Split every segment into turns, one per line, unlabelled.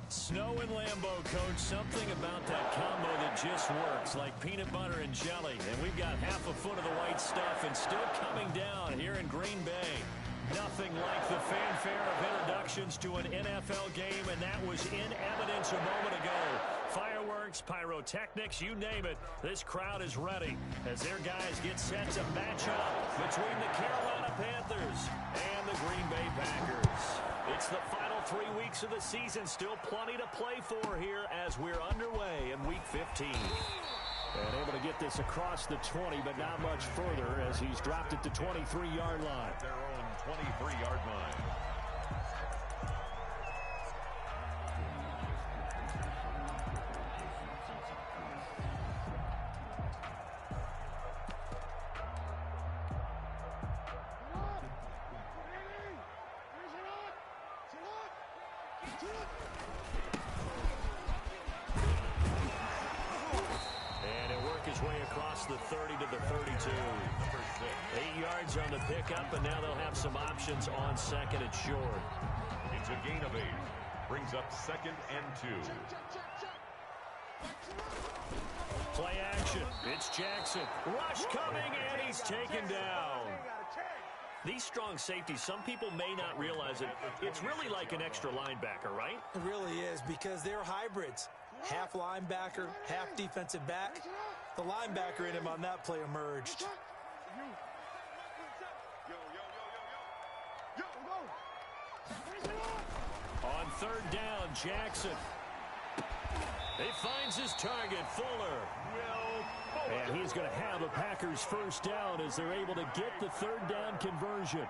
Snow and Lambeau, Coach. Something about that combo that just works, like peanut butter and jelly. And we've got half a foot of the white stuff and still coming down here in Green Bay. Nothing like the fanfare of introductions to an NFL game, and that was in evidence a moment ago. Fireworks, pyrotechnics, you name it. This crowd is ready as their guys get set to match up between the Carolina Panthers and the Green Bay Packers. It's the final 3 weeks of the season. Still plenty to play for here as we're underway in Week 15. And able to get this across the 20, but not much further as he's dropped it to 23-yard line.
Their own 23-yard line.
The 30 to the 32. 8 yards on the pickup, and now they'll have some options on second and short.
It's a gain of 8. Brings up 2nd and 2.
Play action. It's Jackson. Rush coming, and he's taken down. These strong safeties, some people may not realize it. It's really like an extra linebacker, right?
It really is, because they're hybrids. Half linebacker, half defensive back. The linebacker in him on that play emerged.
On 3rd down, Jackson. He finds his target, Fuller. And he's going to have a Packers first down as they're able to get the 3rd down conversion.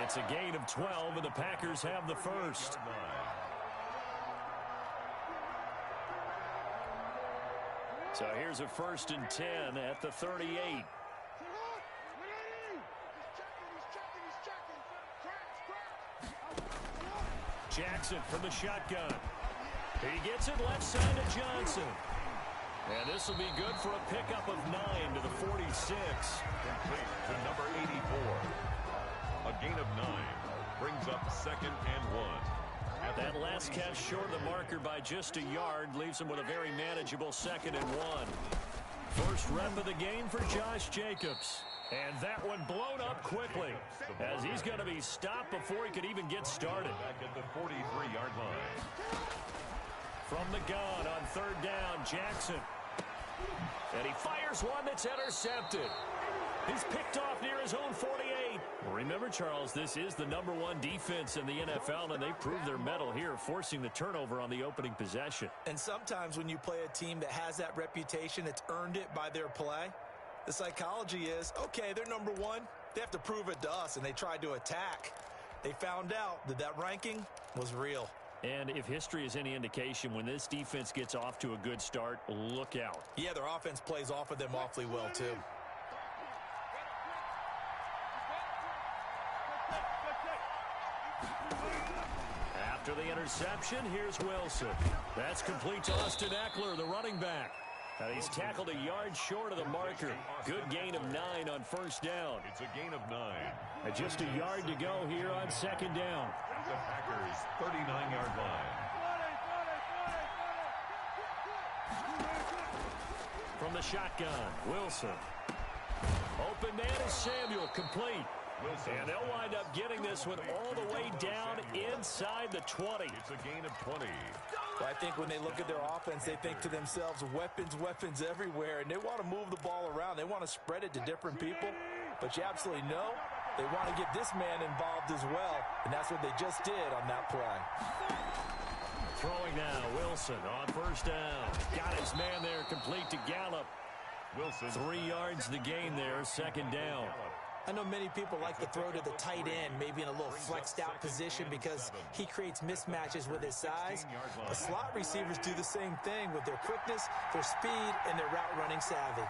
It's a gain of 12, and the Packers have the first. So here's a 1st and 10 at the 38. Jackson from the shotgun. He gets it left side to Johnson. And this will be good for a pickup of 9 to the 46.
Complete to number 84. A gain of 9 brings up 2nd and 1.
That last catch short of the marker by just a yard leaves him with a very manageable 2nd and 1. First rep of the game for Josh Jacobs. And that one blown up quickly as he's going to be stopped before he could even get started.
Back at the 43-yard line.
From the gun on 3rd down, Jackson. And he fires one that's intercepted. He's picked off near his own 48. Remember, Charles, this is the #1 defense in the NFL, and they proved their mettle here, forcing the turnover on the opening possession.
And sometimes when you play a team that has that reputation, it's earned it by their play. The psychology is, okay, they're #1. They have to prove it to us, and they tried to attack. They found out that that ranking was real.
And if history is any indication, when this defense gets off to a good start, look out.
Yeah, their offense plays off of them awfully well, too.
After the interception, here's Wilson. That's complete to Austin Eckler, the running back. And he's tackled a yard short of the marker. Good gain of 9 on 1st down.
It's a gain of 9.
And just a yard to go here on 2nd down.
At the Packers' 39-yard line.
From the shotgun, Wilson. Open man is Samuel, complete.
Wilson.
And they'll wind up getting this one all the way down inside the 20.
It's a gain of 20.
I think when they look at their offense, they think to themselves, weapons, weapons everywhere, and they want to move the ball around. They want to spread it to different people, but you absolutely know they want to get this man involved as well, and that's what they just did on that play.
Throwing now, Wilson on 1st down. Got his man there, complete to Gallup.
Wilson.
3 yards the gain there, 2nd down.
I know many people like to throw to the tight end, maybe in a little flexed out position because he creates mismatches with his size. But slot receivers do the same thing with their quickness, their speed, and their route running savvy.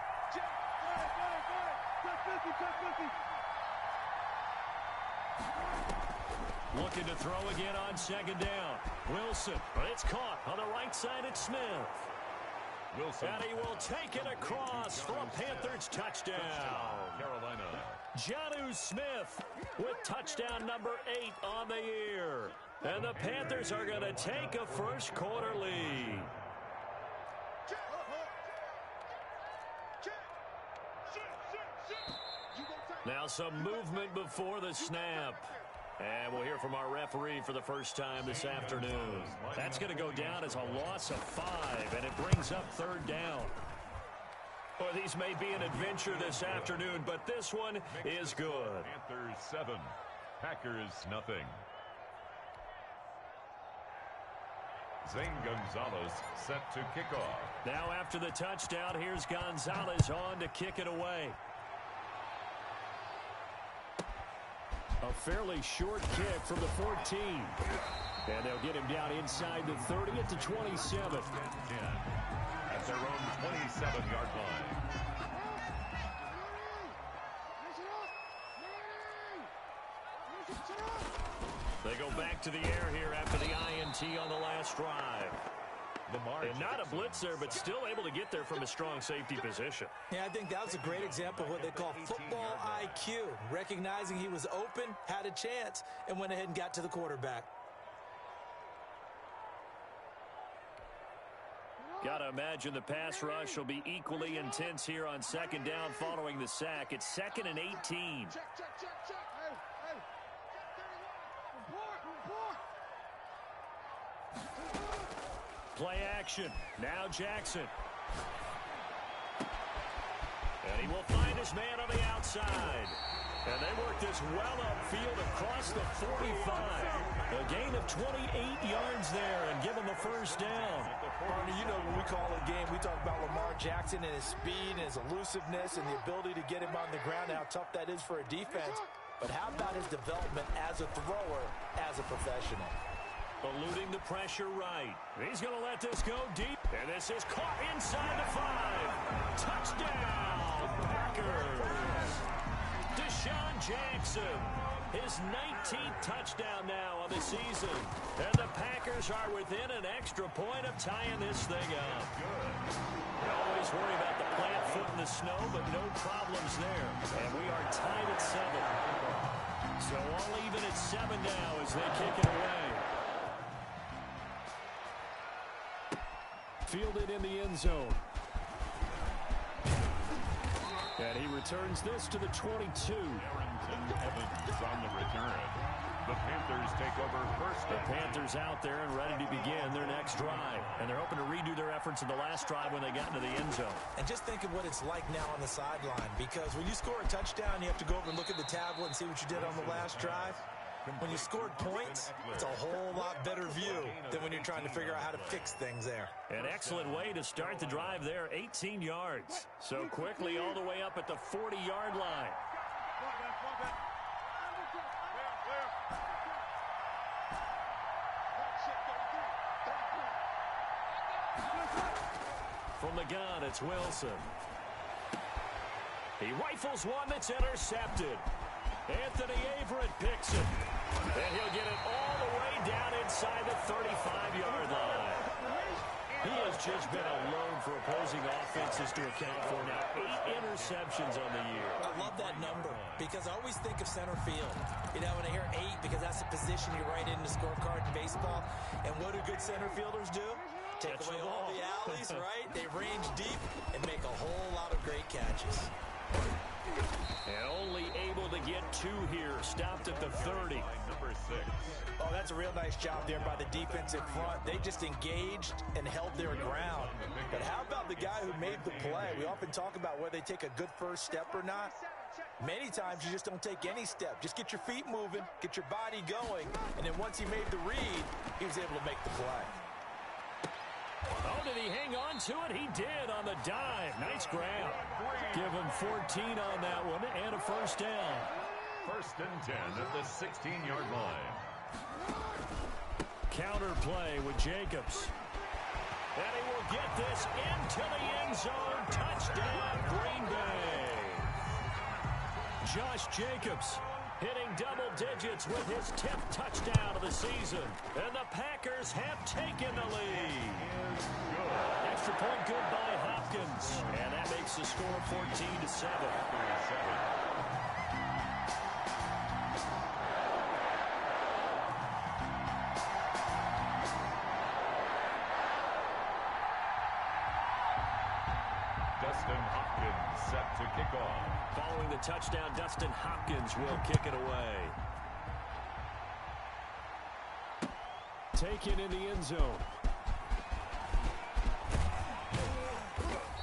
Looking to throw again on 2nd down. Wilson, but it's caught on the right side at Smith.
Wilson.
And he will take it across for a Panthers touchdown.
Carolina.
Jonnu Smith with touchdown number 8 on the year. And the Panthers are going to take a first quarter lead. Now some movement before the snap. And we'll hear from our referee for the first time this afternoon. That's going to go down as a loss of 5, and it brings up third down. Well, these may be an adventure this afternoon, but this one is good.
Panthers 7, Packers nothing. Zane Gonzalez set to kick off.
Now after the touchdown, here's Gonzalez on to kick it away. A fairly short kick from the 14. And they'll get him down inside the 30 at the 27.
At their own 27-yard line.
They go back to the air here after the INT on the last drive. And not a blitzer, but still able to get there from a strong safety position.
Yeah, I think that was a great example of what they call football IQ. Recognizing he was open, had a chance, and went ahead and got to the quarterback.
Got to imagine the pass rush will be equally intense here on second down following the sack. It's 2nd and 18. Play action. Now Jackson. And he will find his man on the outside. And they work this well upfield across the 45. A gain of 28 yards there and give him a first down.
Partner, you know when we call a game, we talk about Lamar Jackson and his speed and his elusiveness and the ability to get him on the ground and how tough that is for a defense. But how about his development as a thrower, as a professional?
Eluding the pressure right. He's going to let this go deep. And this is caught inside the 5. Touchdown, Packers. Deshaun Jackson, his 19th touchdown now on the season. And the Packers are within an extra point of tying this thing up. We always worry about the plant foot in the snow, but no problems there. And we are tied at 7. So all even at 7 now as they kick it away. Fielded in the end zone. And he returns this to the 22.
Evans on the return. The Panthers take over first.
The Panthers out there and ready to begin their next drive. And they're hoping to redo their efforts in the last drive when they got into the end zone.
And just think of what it's like now on the sideline. Because when you score a touchdown, you have to go over and look at the tablet and see what you did on the last drive. When you scored points, it's a whole lot better view than when you're trying to figure out how to fix things there.
An excellent way to start the drive there, 18 yards. So quickly all the way up at the 40-yard line. From the gun, it's Wilson. He rifles one that's intercepted. Anthony Averett picks it. And he'll get it all the way down inside the 35-yard line. He has just been alone for opposing offenses to account for now. 8 interceptions on the year.
I love that number because I always think of center field. You know, when I hear 8, because that's the position you write in the scorecard in baseball. And what do good center fielders do? Take away all the alleys, right? They range deep and make a whole lot of great catches.
And only able to get 2 here. Stopped at the 30.
Number 6.
Oh, that's a real nice job there by the defensive front. They just engaged and held their ground. But how about the guy who made the play? We often talk about whether they take a good first step or not. Many times you just don't take any step. Just get your feet moving, get your body going, and then once he made the read, he was able to make the play.
Oh, did he hang on to it? He did on the dive. Nice grab. Give him 14 on that one and a first down.
1st and 10 at the 16-yard line.
Counter play with Jacobs. And he will get this into the end zone. Touchdown, Green Bay. Josh Jacobs hitting double digits with his 10th touchdown of the season. And the Packers have taken the lead. Extra point good by yards. And that makes the score 14-7.
Dustin Hopkins set to kick off.
Following the touchdown, Dustin Hopkins will kick it away. Taken in the end zone.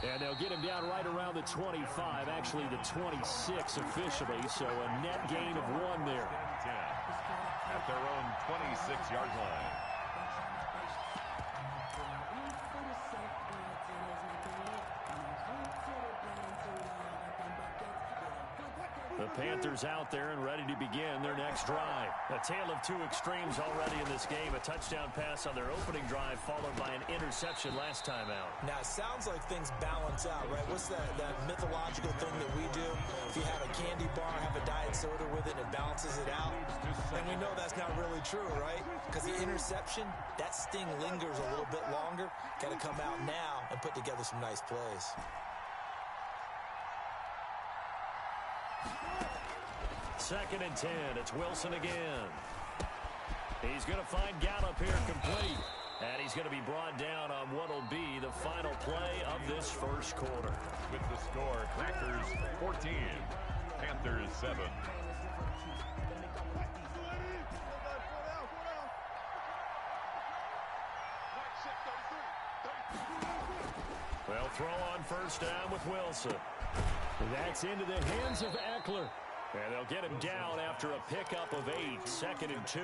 And they'll get him down right around the 25, actually the 26 officially, so a net gain of 1 there.
10 at their own 26-yard line.
The Panthers out there and ready to begin their next drive. A tale of two extremes already in this game. A touchdown pass on their opening drive followed by an interception last time out.
Now, it sounds like things balance out, right? What's that mythological thing that we do? If you have a candy bar, have a diet soda with it, it balances it out. And we know that's not really true, right? Because the interception, that sting lingers a little bit longer. Got to come out now and put together some nice plays.
Second and 10. It's Wilson again. He's going to find Gallup here complete. And he's going to be brought down on what will be the final play of this first quarter.
With the score, Packers 14, Panthers 7.
Well, throw on first down with Wilson. That's into the hands of Eckler. And they'll get him down after a pickup of 8, second and 2.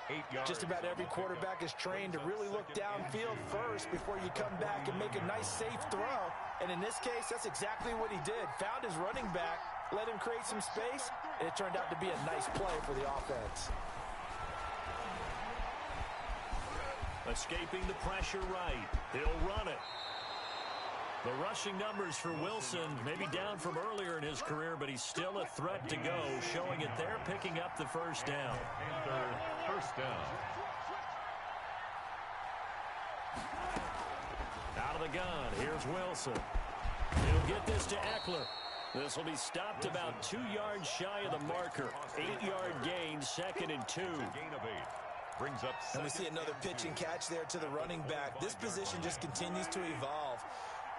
8 yards.
Just about every quarterback is trained to really look downfield first before you come back and make a nice, safe throw. And in this case, that's exactly what he did. Found his running back, let him create some space, and it turned out to be a nice play for the offense.
Escaping the pressure right. He'll run it. The rushing numbers for Wilson may be down from earlier in his career, but he's still a threat to go, showing it there, picking up the first down.
First down.
Out of the gun, here's Wilson. He'll get this to Eckler. This will be stopped about 2 yards shy of the marker. 8-yard gain, second and 2.
Gain of 8. Brings up
and we see another pitch and catch there to the running back. This position just continues to evolve.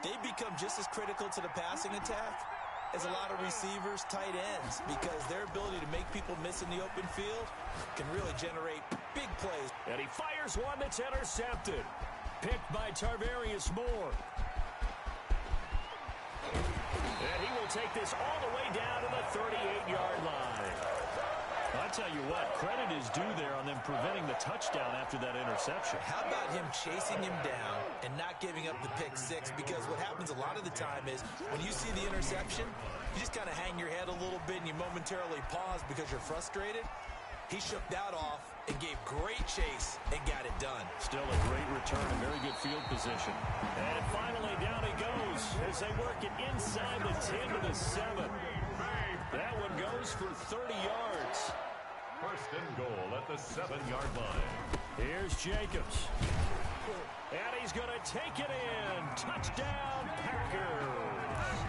They become just as critical to the passing attack as a lot of receivers, tight ends, because their ability to make people miss in the open field can really generate big plays.
And he fires one that's intercepted. Picked by Tarvarius Moore. And he will take this all the way down to the 38-yard line. I'll tell you what, credit is due there on them preventing the touchdown after that interception.
How about him chasing him down and not giving up the pick six? Because what happens a lot of the time is when you see the interception, you just kind of hang your head a little bit and you momentarily pause because you're frustrated. He shook that off and gave great chase and got it done.
Still a great return, a very good field position. And finally down he goes as they work it inside the 10 to the 7. That one goes for 30 yards.
First and goal at the 7-yard line.
Here's Jacobs. And he's going to take it in. Touchdown, Packers.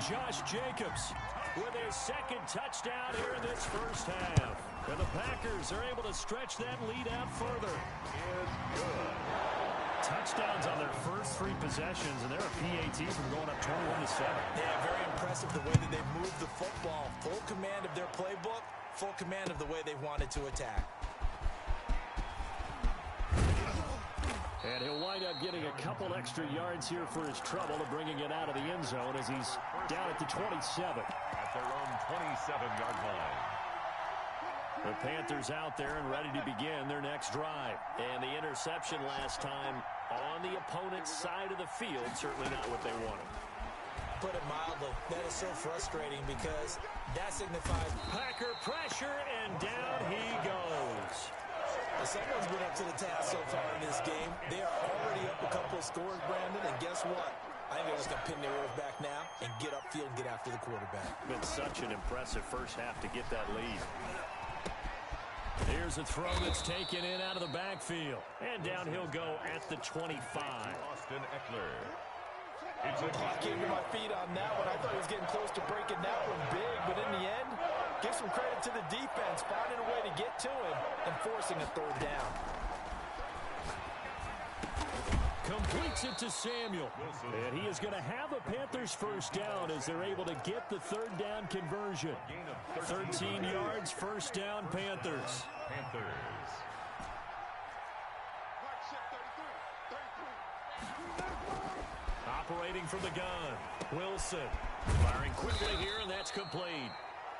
Josh Jacobs with his second touchdown here in this first half. And the Packers are able to stretch that lead out further.
Is good.
Touchdowns on their first 3 possessions, and they're a PAT from going up 21-7.
Yeah, very impressive the way that they moved the football. Full command of their playbook, full command of the way they wanted to attack.
And he'll wind up getting a couple extra yards here for his trouble of bringing it out of the end zone as he's down at the 27.
At their own 27-yard line.
The Panthers out there and ready to begin their next drive. And the interception last time on the opponent's side of the field, certainly not what they wanted.
Put it mildly, that is so frustrating because that signifies
Packer pressure, and down he goes.
Someone's been up to the task so far in this game. They are already up a couple of scores, Brandon, and guess what? I think they're just going to pin their ears back now and get upfield and get after the quarterback.
Been such an impressive first half to get that lead. Here's a throw that's taken in out of the backfield. And down he'll go at the 25.
Austin Eckler.
I came to my feet on that one. I thought he was getting close to breaking that one big, but in the end, give some credit to the defense, finding a way to get to him and forcing a third down.
Completes it to Samuel. And he is going to have a Panthers first down as they're able to get the third down conversion. 13 yards, first down, Panthers. Operating from the gun, Wilson. Firing quickly here, and that's complete.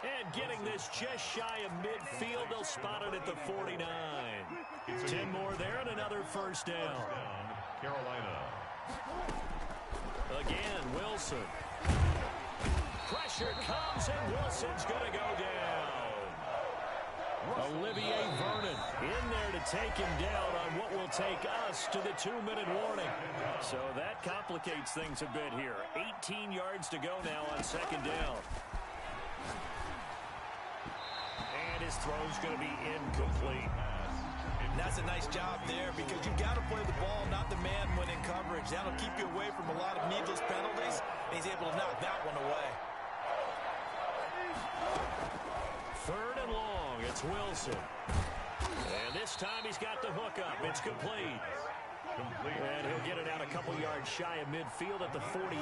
And getting this just shy of midfield, they'll spot it at the 49. 10 more there and another first down.
Carolina.
Again, Wilson. Pressure comes, and Wilson's going to go down. Olivier Vernon in there to take him down on what will take us to the 2-minute warning. So that complicates things a bit here. 18 yards to go now on second down. And his throw's going to be incomplete.
And that's a nice job there because you've got to play the ball, not the man when in coverage. That'll keep you away from a lot of needless penalties, and he's able to knock that one away.
Third and long, it's Wilson. And this time he's got the hook up. It's complete. And he'll get it out a couple yards shy of midfield at the 48.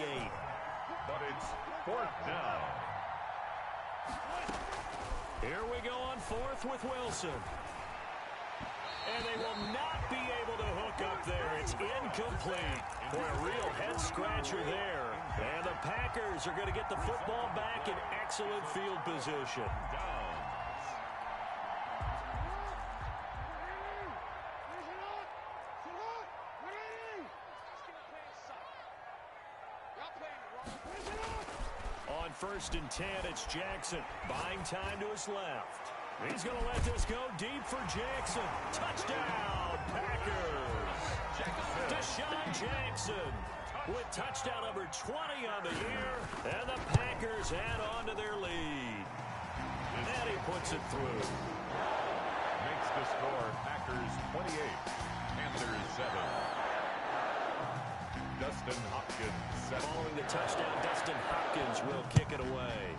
But it's fourth down.
Here we go on fourth with Wilson. And they will not be able to hook up there. It's incomplete. Boy, a real head-scratcher there. And the Packers are going to get the football back in excellent field position. On 1st and 10, it's Jackson. Buying time to his left. He's going to let this go deep for Jackson. Touchdown, Packers. Deshaun Jackson with touchdown number 20 on the year. And the Packers add on to their lead. And he puts it through.
Makes the score Packers 28, Panthers 7. Dustin Hopkins 7.
Following the touchdown, Dustin Hopkins will kick it away.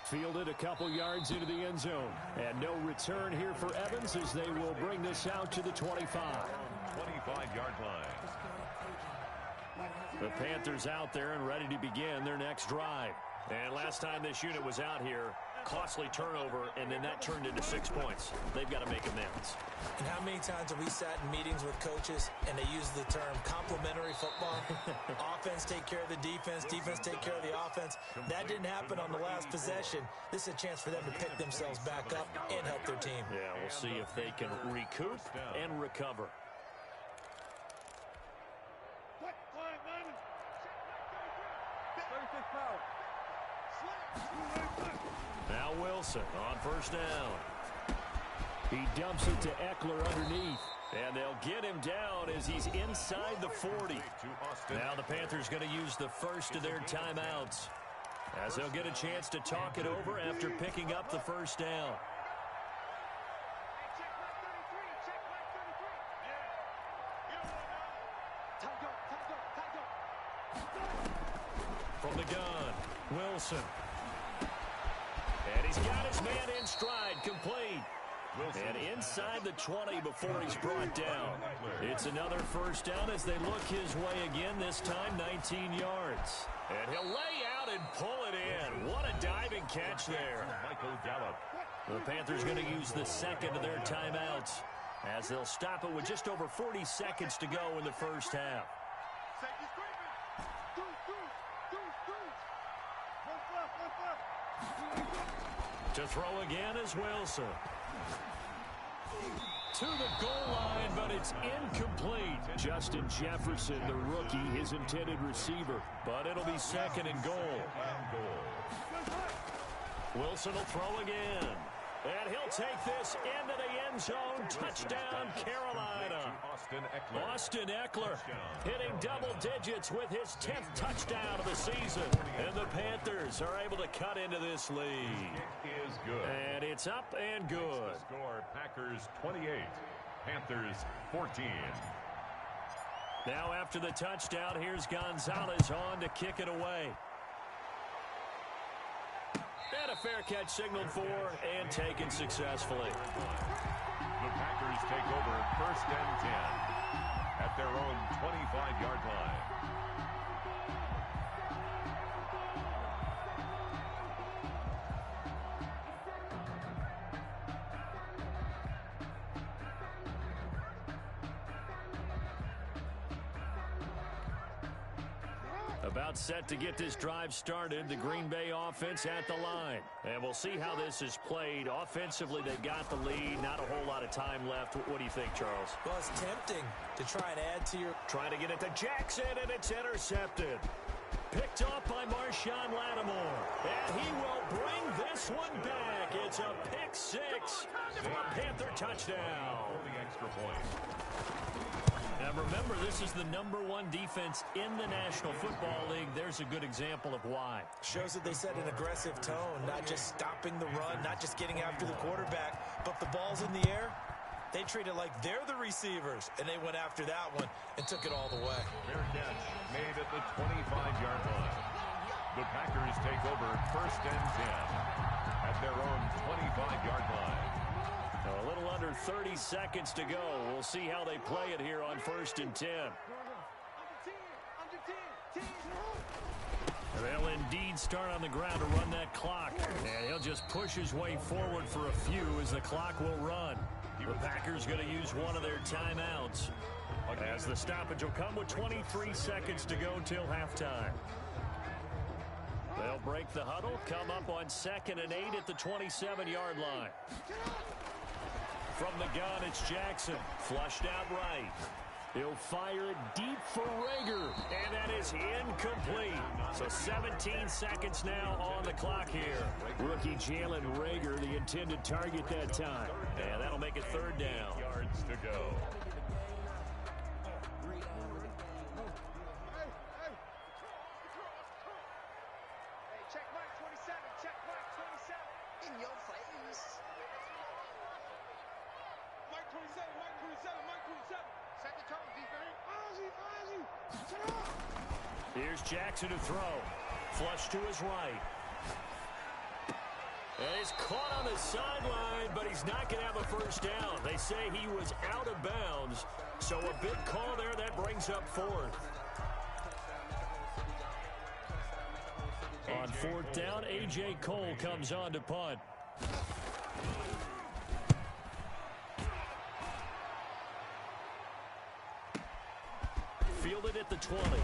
Fielded a couple yards into the end zone. And no return here for Evans as they will bring this out to the 25.
25-yard line.
The Panthers out there and ready to begin their next drive. And last time this unit was out here, costly turnover, and then that turned into 6 points. They've got to make amends.
And how many times have we sat in meetings with coaches and they use the term complementary football? Offense take care of the defense, defense take care of the offense. That didn't happen on the last possession. This is a chance for them to pick themselves back up and help their team.
Yeah, we'll see if they can recoup and recover. Now Wilson on first down. He dumps it to Eckler underneath. And they'll get him down as he's inside the 40. Now the Panthers going to use the first of their timeouts, as they'll get a chance to talk it over after picking up the first down. From the gun, Wilson. And he's got his man in stride, complete. And inside the 20 before he's brought down. It's another first down as they look his way again, this time 19 yards. And he'll lay out and pull it in. What a diving catch there. The Panthers going to use the second of their timeouts, as they'll stop it with just over 40 seconds to go in the first half. To throw again is Wilson. To the goal line, but it's incomplete. Justin Jefferson, the rookie, his intended receiver. But it'll be second and goal. Wilson will throw again. And he'll take this into the end zone. Touchdown, Carolina. Austin Eckler hitting double digits with his 10th touchdown of the season. And the Panthers are able to cut into this lead.
It is good.
And it's up and good.
Score Packers 28, Panthers 14.
Now after the touchdown, here's Gonzalez on to kick it away. And a fair catch signaled for and taken successfully.
The Packers take over 1st and 10 at their own 25-yard line.
About set to get this drive started, the Green Bay offense at the line. And we'll see how this is played. Offensively, they got the lead. Not a whole lot of time left. What do you think, Charles?
Well, it's tempting to try and add to your...
Trying to get it to Jackson, and it's intercepted. Picked off by Marshawn Lattimore. And he will bring this one back. It's a pick six for a Panther touchdown.
The extra point.
Now remember, this is the #1 defense in the National Football League. There's a good example of why.
Shows that they set an aggressive tone, not just stopping the run, not just getting after the quarterback, but the ball's in the air. They treat it like they're the receivers, and they went after that one and took it all the way.
Fair catch made at the 25-yard line. The Packers take over 1st and 10 at their own 25-yard line.
A little under 30 seconds to go. We'll see how they play it here on 1st and 10. They'll indeed start on the ground to run that clock. And he'll just push his way forward for a few as the clock will run. The Packers going to use one of their timeouts, as the stoppage will come with 23 seconds to go till halftime. They'll break the huddle, come up on 2nd and 8 at the 27-yard line. From the gun, it's Jackson. Flushed out right. He'll fire it deep for Rager, and that is incomplete. So 17 seconds now on the clock here. Rookie Jalen Rager, the intended target that time. And that'll make it 3rd down.
Yards to go.
Check mark 27. Check mark 27. In your face. Mark 27. Mark 27. Mark 27. Set the tone, defense. Ozzy.
Here's Jackson to throw. Flush to his right. And he's caught on the sideline, but he's not going to have a 1st down. They say he was out of bounds. So a big call there that brings up 4th. On 4th down, A.J. Cole comes on to punt. Fielded at the 20.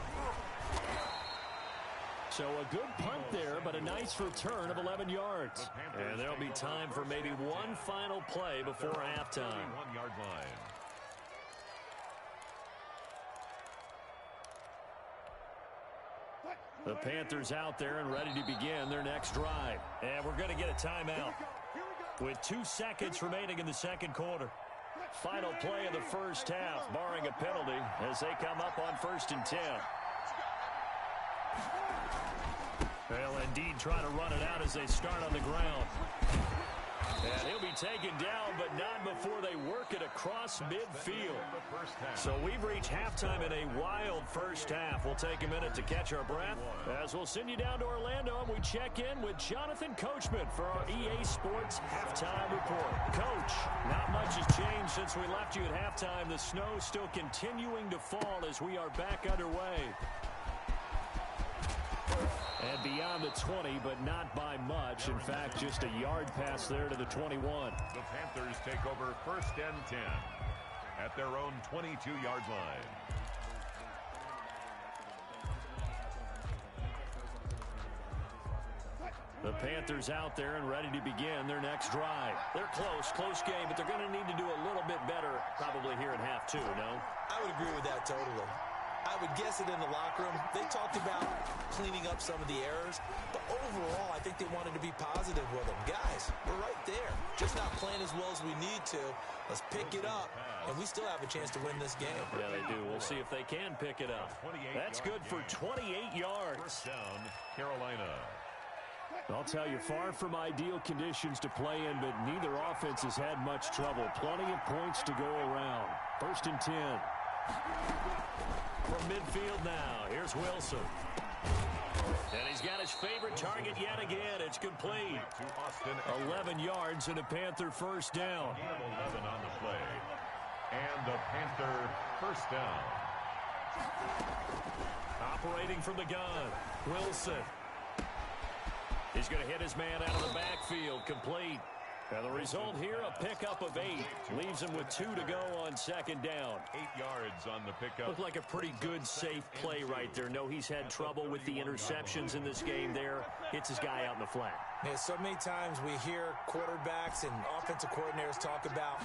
So a good punt there, but a nice return of 11 yards. And there'll be time for maybe one final play before halftime.
1-yard line.
The Panthers out there and ready to begin their next drive. And we're going to get a timeout with 2 seconds remaining in the 2nd quarter. Final play of the 1st half, barring a penalty, as they come up on 1st and 10. They'll indeed try to run it out as they start on the ground. And he'll be taken down, but not before they work it across midfield. So we've reached halftime in a wild 1st half. We'll take a minute to catch our breath as we'll send you down to Orlando and we check in with Jonathan Coachman for our EA Sports Halftime Report. Coach, not much has changed since we left you at halftime. The snow still continuing to fall as we are back underway. And beyond the 20, but not by much. In fact, just a yard pass there to the 21.
The Panthers take over 1st and 10 at their own 22-yard line.
The Panthers out there and ready to begin their next drive. They're close game, but they're going to need to do a little bit better probably here in half 2, no?
I would agree with that totally. I would guess it in the locker room. They talked about cleaning up some of the errors, but overall, I think they wanted to be positive with them. Guys, we're right there. Just not playing as well as we need to. Let's pick it up, and we still have a chance to win this game.
Yeah, they do. We'll see if they can pick it up. That's good for 28 yards.
Down, Carolina.
I'll tell you, far from ideal conditions to play in, but neither offense has had much trouble. Plenty of points to go around. 1st and 10. From midfield now, here's Wilson. And he's got his favorite target yet again. It's complete. 11 yards and a Panther first down.
11 on the play. And the Panther first down.
Operating from the gun, Wilson. He's going to hit his man out of the backfield, complete. And the result here, a pickup of 8. Leaves him with 2 to go on second down.
8 yards on the pickup.
Looked like a pretty good, safe play right there. No, he's had trouble with the interceptions in this game there. Hits his guy out in the flat.
Yeah, so many times we hear quarterbacks and offensive coordinators talk about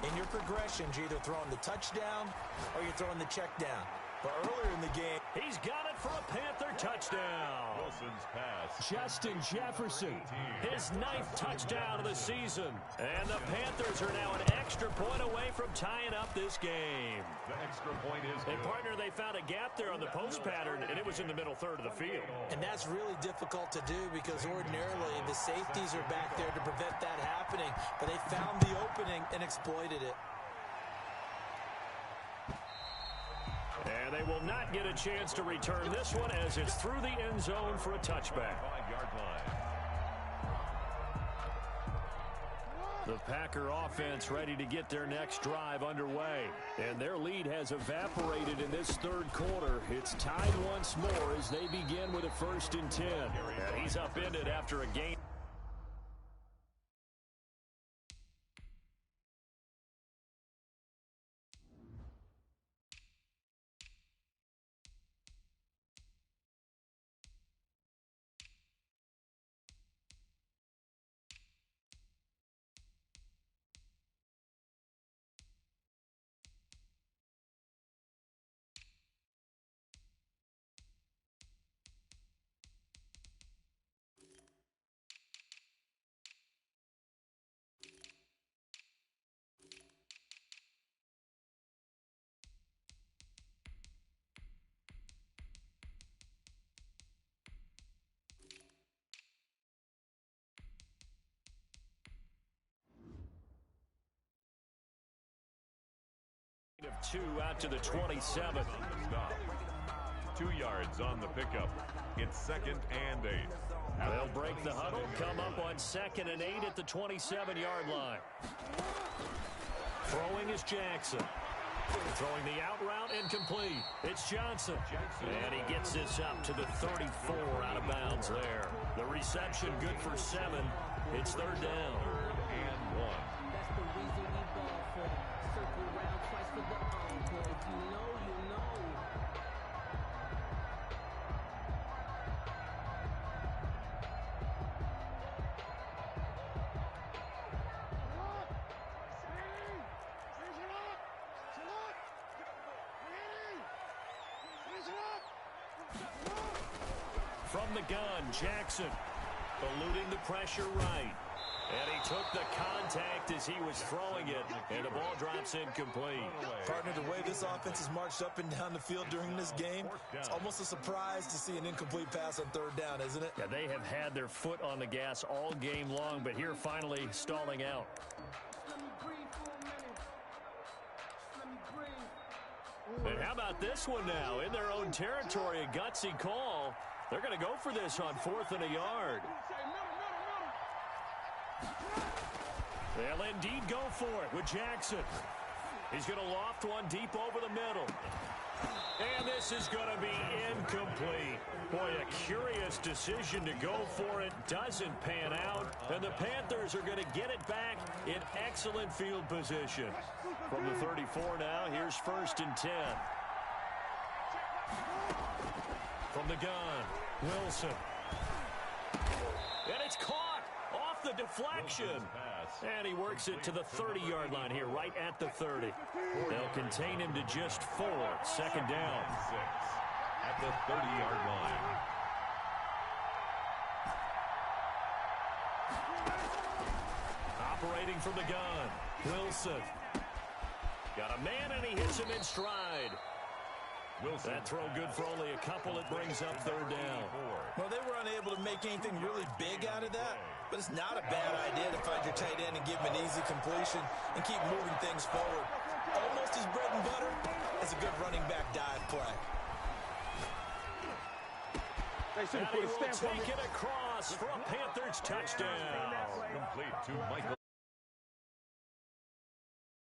in your progressions, you're either throwing the touchdown or you're throwing the check down. But earlier in the game,
he's got it for a Panther touchdown.
Wilson's pass.
Justin Jefferson, his 9th touchdown of the season. And the Panthers are now an extra point away from tying up this game.
The extra point is good.
And, partner, they found a gap there on the post pattern, and it was in the middle third of the field.
And that's really difficult to do because ordinarily the safeties are back there to prevent that happening. But they found the opening and exploited it.
And they will not get a chance to return this one as it's through the end zone for a touchback.
5-yard line.
The Packer offense ready to get their next drive underway. And their lead has evaporated in this third quarter. It's tied once more as they begin with a 1st and 10. And he's upended after a game. Of 2 out to the 27.
2 yards on the pickup. It's 2nd and 8.
They'll break the huddle, come up on 2nd and 8 at the 27-yard line. Throwing is Jackson. Throwing the out route incomplete. It's Johnson. And he gets this up to the 34 out of bounds there. The reception good for 7. It's 3rd down.
3rd and 1.
That's the reason we ball for. Circle round twice for the encore. If you know, you know.
From the gun, Jackson eluding the pressure right. And he took the contact as he was throwing it, and the ball drops incomplete.
Partner, the way this offense has marched up and down the field during this game, it's almost a surprise to see an incomplete pass on 3rd down, isn't it?
Yeah, they have had their foot on the gas all game long, but here finally stalling out.
Let me breathe for a minute. Let me breathe.
And how about this one now? In their own territory, a gutsy call. They're going to go for this on 4th and a yard. They'll indeed go for it with Jackson. He's going to loft one deep over the middle. And this is going to be incomplete. Boy, a curious decision to go for it. Doesn't pan out. And the Panthers are going to get it back in excellent field position. From the 34 now, here's 1st and 10. From the gun, Wilson. And it's caught off the deflection. And he works it to the 30-yard line here, right at the 30. They'll contain him to just 4. 2nd down.
6 at the 30-yard line.
Operating from the gun, Wilson. Got a man, and he hits him in stride.
Wilson.
That throw good for only a couple. It brings up 3rd down.
Well, they were unable to make anything really big out of that, but it's not a bad idea to find your tight end and give him an easy completion and keep moving things forward. Almost his bread and butter, That's a good running back dive play.
And he will take it across for a Panthers touchdown.
Complete to Michael.